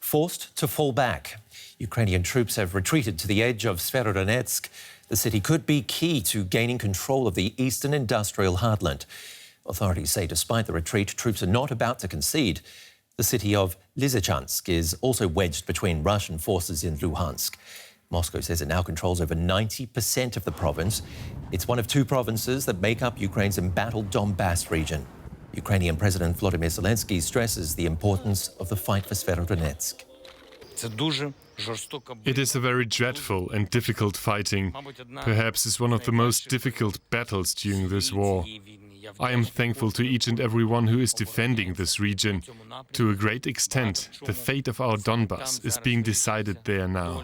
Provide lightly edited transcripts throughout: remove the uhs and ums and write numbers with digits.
forced to fall back. Ukrainian troops have retreated to the edge of Sievierodonetsk. The city could be key to gaining control of the eastern industrial heartland. Authorities say despite the retreat, troops are not about to concede. The city of Lysychansk is also wedged between Russian forces in Luhansk. Moscow says it now controls over 90% of the province. It's one of two provinces that make up Ukraine's embattled Donbas region. Ukrainian President Volodymyr Zelensky stresses the importance of the fight for Sievierodonetsk. It is a very dreadful and difficult fighting. Perhaps it's one of the most difficult battles during this war. I am thankful to each and every one who is defending this region. To a great extent, the fate of our Donbas is being decided there now.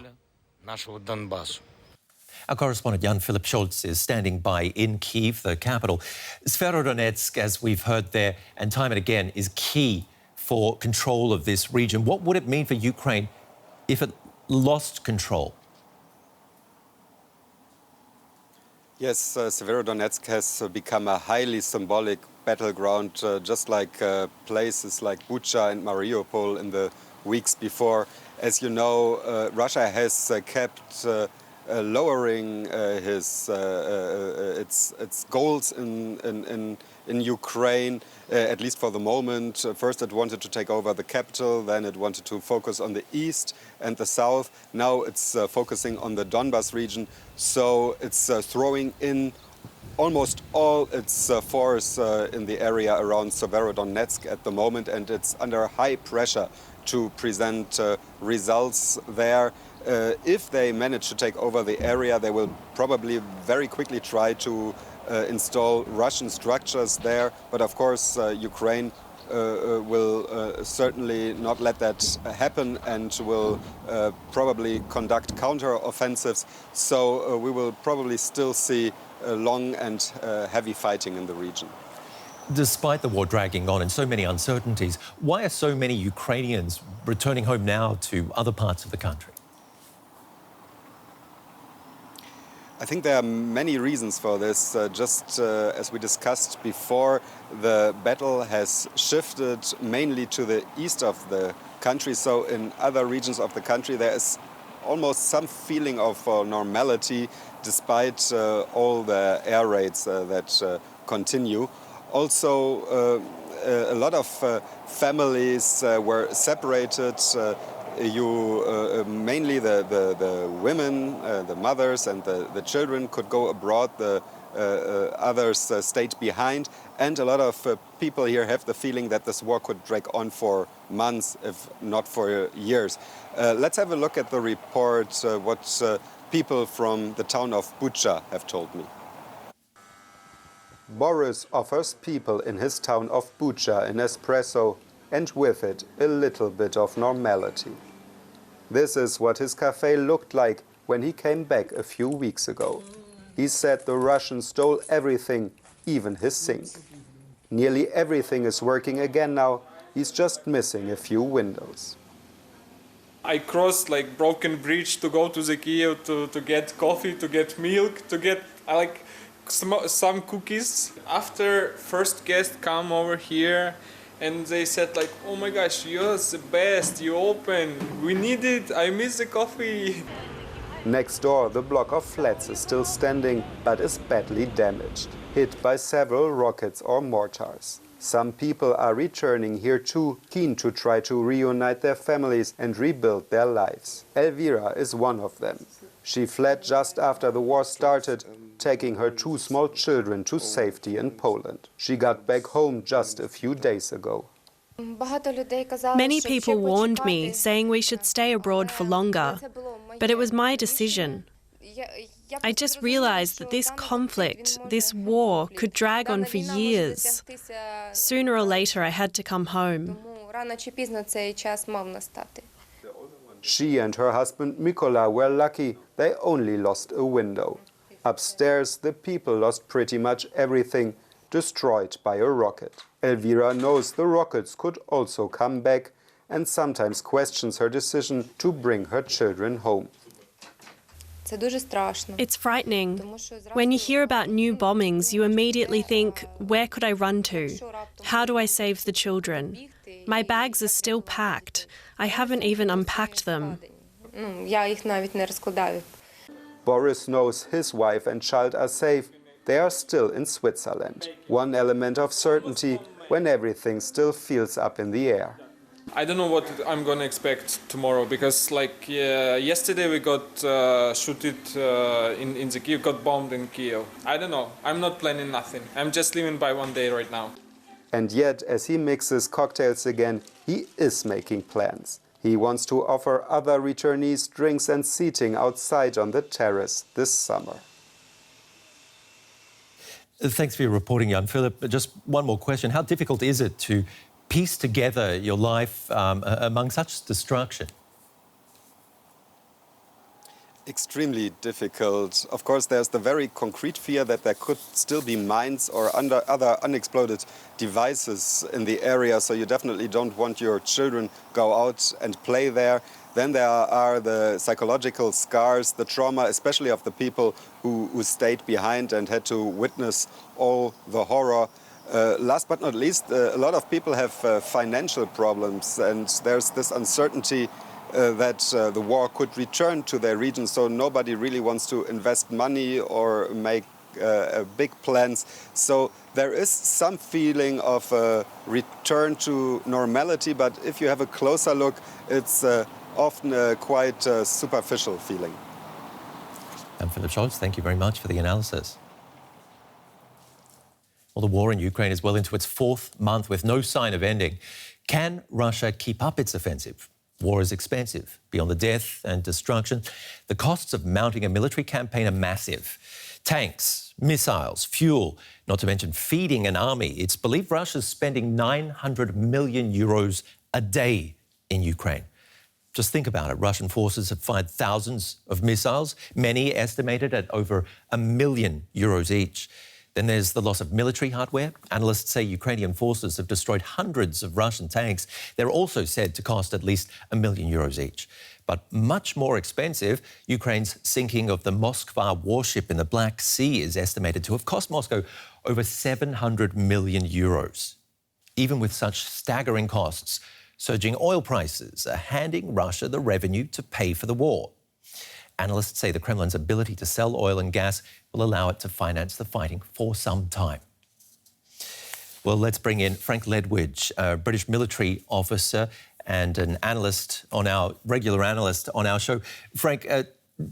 Our correspondent Jan-Philipp Schultz is standing by in Kyiv, the capital. Sievierodonetsk, as we've heard there, and time and again, is key for control of this region. What would it mean for Ukraine if it lost control? Yes, Sievierodonetsk has become a highly symbolic battleground, just like places like Bucha and Mariupol in the weeks before. As you know, Russia has kept lowering its goals in Ukraine, at least for the moment. First it wanted to take over the capital, then it wanted to focus on the east and the south. Now it's focusing on the Donbas region, so it's throwing in almost all its force in the area around Sievierodonetsk at the moment, and it's under high pressure to present results there. If they manage to take over the area, they will probably very quickly try to install Russian structures there. But of course, Ukraine will certainly not let that happen and will probably conduct counter-offensives. So we will probably still see long and heavy fighting in the region. Despite the war dragging on and so many uncertainties, why are so many Ukrainians returning home now to other parts of the country? I think there are many reasons for this. Just as we discussed before, the battle has shifted mainly to the east of the country. So in other regions of the country, there is almost some feeling of normality despite all the air raids that continue. Also, a lot of families were separated. Mainly the women, the mothers and the children could go abroad, the others stayed behind. And a lot of people here have the feeling that this war could drag on for months, if not for years. Let's have a look at the report, what people from the town of Bucha have told me. Boris offers people in his town of Bucha an espresso and with it a little bit of normality. This is what his cafe looked like when he came back a few weeks ago. He said the Russians stole everything, even his sink. Nearly everything is working again now. He's just missing a few windows. I crossed like broken bridge to go to the Kiev to get coffee, to get milk, to get some cookies. After first guest come over here and they said like, oh my gosh, you're the best, you open, we need it, I miss the coffee. Next door, the block of flats is still standing, but is badly damaged, hit by several rockets or mortars. Some people are returning here too, keen to try to reunite their families and rebuild their lives. Elvira is one of them. She fled just after the war started, taking her two small children to safety in Poland. She got back home just a few days ago. Many people warned me, saying we should stay abroad for longer, but it was my decision. I just realized that this conflict, this war, could drag on for years. Sooner or later, I had to come home. She and her husband Mikola were lucky. They only lost a window. Upstairs, the people lost pretty much everything, destroyed by a rocket. Elvira knows the rockets could also come back and sometimes questions her decision to bring her children home. It's frightening. When you hear about new bombings, you immediately think, where could I run to? How do I save the children? My bags are still packed. I haven't even unpacked them. Boris knows his wife and child are safe. They are still in Switzerland. One element of certainty when everything still feels up in the air. I don't know what I'm gonna expect tomorrow because, like, yesterday we got shooted in the Kiev, got bombed in Kiev. I don't know. I'm not planning nothing. I'm just living by one day right now. And yet, as he mixes cocktails again, he is making plans. He wants to offer other returnees drinks and seating outside on the terrace this summer. Thanks for your reporting, Jan Philip. Just one more question. How difficult is it to piece together your life among such destruction? Extremely difficult. Of course, there's the very concrete fear that there could still be mines or other unexploded devices in the area, so you definitely don't want your children go out and play there. Then there are the psychological scars, the trauma, especially of the people who stayed behind and had to witness all the horror. Last but not least, a lot of people have financial problems, and there's this uncertainty that the war could return to their region, so nobody really wants to invest money or make big plans. So there is some feeling of a return to normality, but if you have a closer look, it's often a quite superficial feeling. And Philip Scholz, thank you very much for the analysis. Well, the war in Ukraine is well into its fourth month with no sign of ending. Can Russia keep up its offensive? War is expensive. Beyond the death and destruction, the costs of mounting a military campaign are massive. Tanks, missiles, fuel, not to mention feeding an army. It's believed Russia's spending 900 million euros a day in Ukraine. Just think about it. Russian forces have fired thousands of missiles, many estimated at over €1 million each. Then there's the loss of military hardware. Analysts say Ukrainian forces have destroyed hundreds of Russian tanks. They're also said to cost at least €1 million each. But much more expensive, Ukraine's sinking of the Moskva warship in the Black Sea is estimated to have cost Moscow over €700 million. Even with such staggering costs, surging oil prices are handing Russia the revenue to pay for the war. Analysts say the Kremlin's ability to sell oil and gas will allow it to finance the fighting for some time. Well, let's bring in Frank Ledwidge, a British military officer and an analyst on our regular analyst on our show. Frank,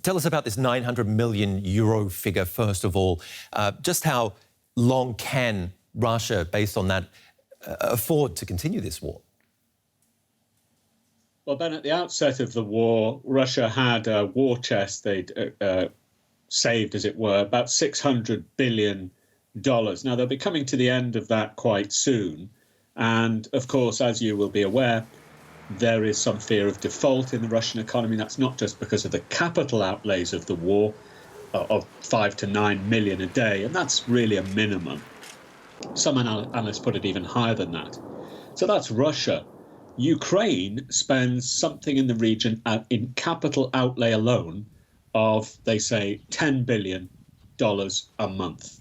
tell us about this €900 million figure, first of all. Just how long can Russia, based on that, afford to continue this war? Well, Ben, at the outset of the war, Russia had a war chest they'd saved, as it were, about $600 billion. Now, they'll be coming to the end of that quite soon. And, of course, as you will be aware, there is some fear of default in the Russian economy. That's not just because of the capital outlays of the war, of 5 to 9 million a day, and that's really a minimum. Some analysts put it even higher than that. So that's Russia. Ukraine spends something in the region in capital outlay alone of, they say, $10 billion a month.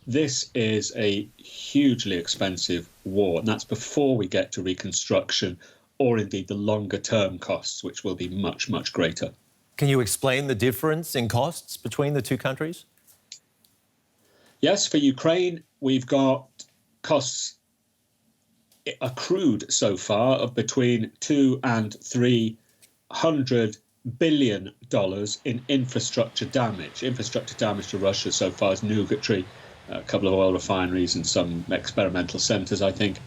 This is a hugely expensive war, and that's before we get to reconstruction or indeed the longer term costs, which will be much, much greater. Can you explain the difference in costs between the two countries? Yes, for Ukraine, we've got costs accrued so far of between $200 and $300 billion in infrastructure damage. Infrastructure damage to Russia so far is nugatory, a couple of oil refineries and some experimental centres, I think.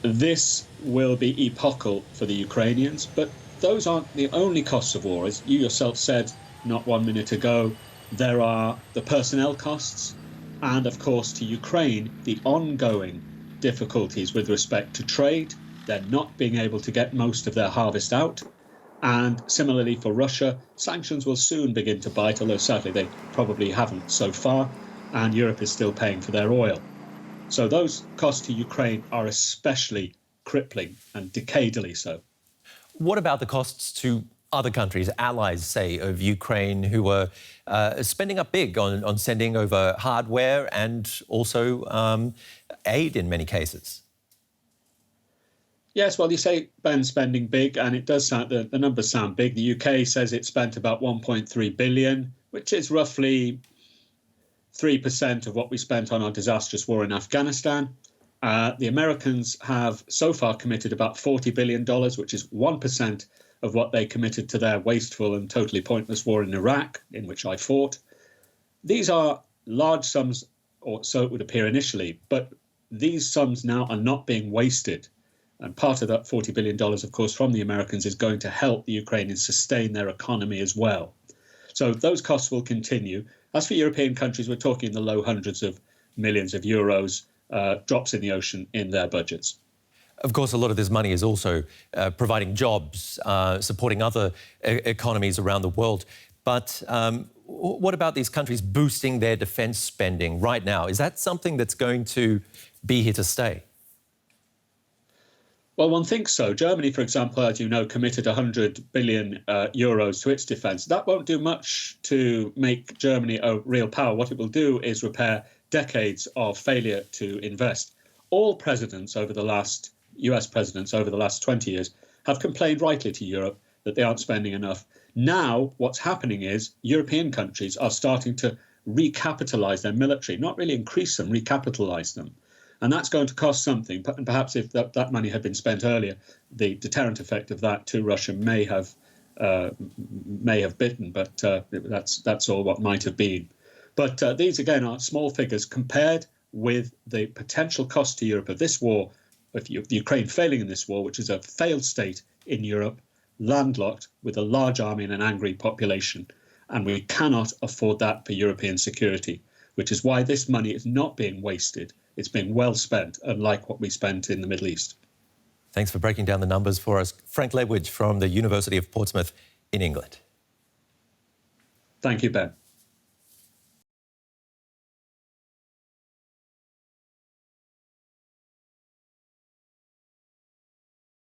This will be epochal for the Ukrainians, but those aren't the only costs of war. As you yourself said not 1 minute ago, there are the personnel costs and, of course, to Ukraine, the ongoing difficulties with respect to trade. They're not being able to get most of their harvest out. And similarly for Russia, sanctions will soon begin to bite, although sadly they probably haven't so far, and Europe is still paying for their oil. So those costs to Ukraine are especially crippling and decadally so. What about the costs to other countries, allies, say, of Ukraine, who are spending up big on sending over hardware and also aid in many cases? Yes, well, you say Ben spending big, and it does sound, the numbers sound big. The UK says it spent about 1.3 billion, which is roughly 3% of what we spent on our disastrous war in Afghanistan. The Americans have so far committed about $40 billion, which is 1% of what they committed to their wasteful and totally pointless war in Iraq, in which I fought. These are large sums, or so it would appear initially, but these sums now are not being wasted. And part of that $40 billion, of course, from the Americans is going to help the Ukrainians sustain their economy as well. So those costs will continue. As for European countries, we're talking in the low hundreds of millions of euros, drops in the ocean in their budgets. Of course, a lot of this money is also providing jobs, supporting other economies around the world. But what about these countries boosting their defence spending right now? Is that something that's going to be here to stay? Well, one thinks so. Germany, for example, as you know, committed 100 billion euros to its defence. That won't do much to make Germany a real power. What it will do is repair decades of failure to invest. All presidents over the last, US presidents over the last 20 years have complained rightly to Europe that they aren't spending enough. Now, what's happening is European countries are starting to recapitalise their military, not really increase them, recapitalise them. And that's going to cost something. And perhaps if that money had been spent earlier, the deterrent effect of that to Russia may have bitten. But that's all what might have been. But these, again, are small figures compared with the potential cost to Europe of this war, of Ukraine failing in this war, which is a failed state in Europe, landlocked with a large army and an angry population. And we cannot afford that for European security, which is why this money is not being wasted. It's being well spent, unlike what we spent in the Middle East. Thanks for breaking down the numbers for us. Frank Ledwidge from the University of Portsmouth in England. Thank you, Ben.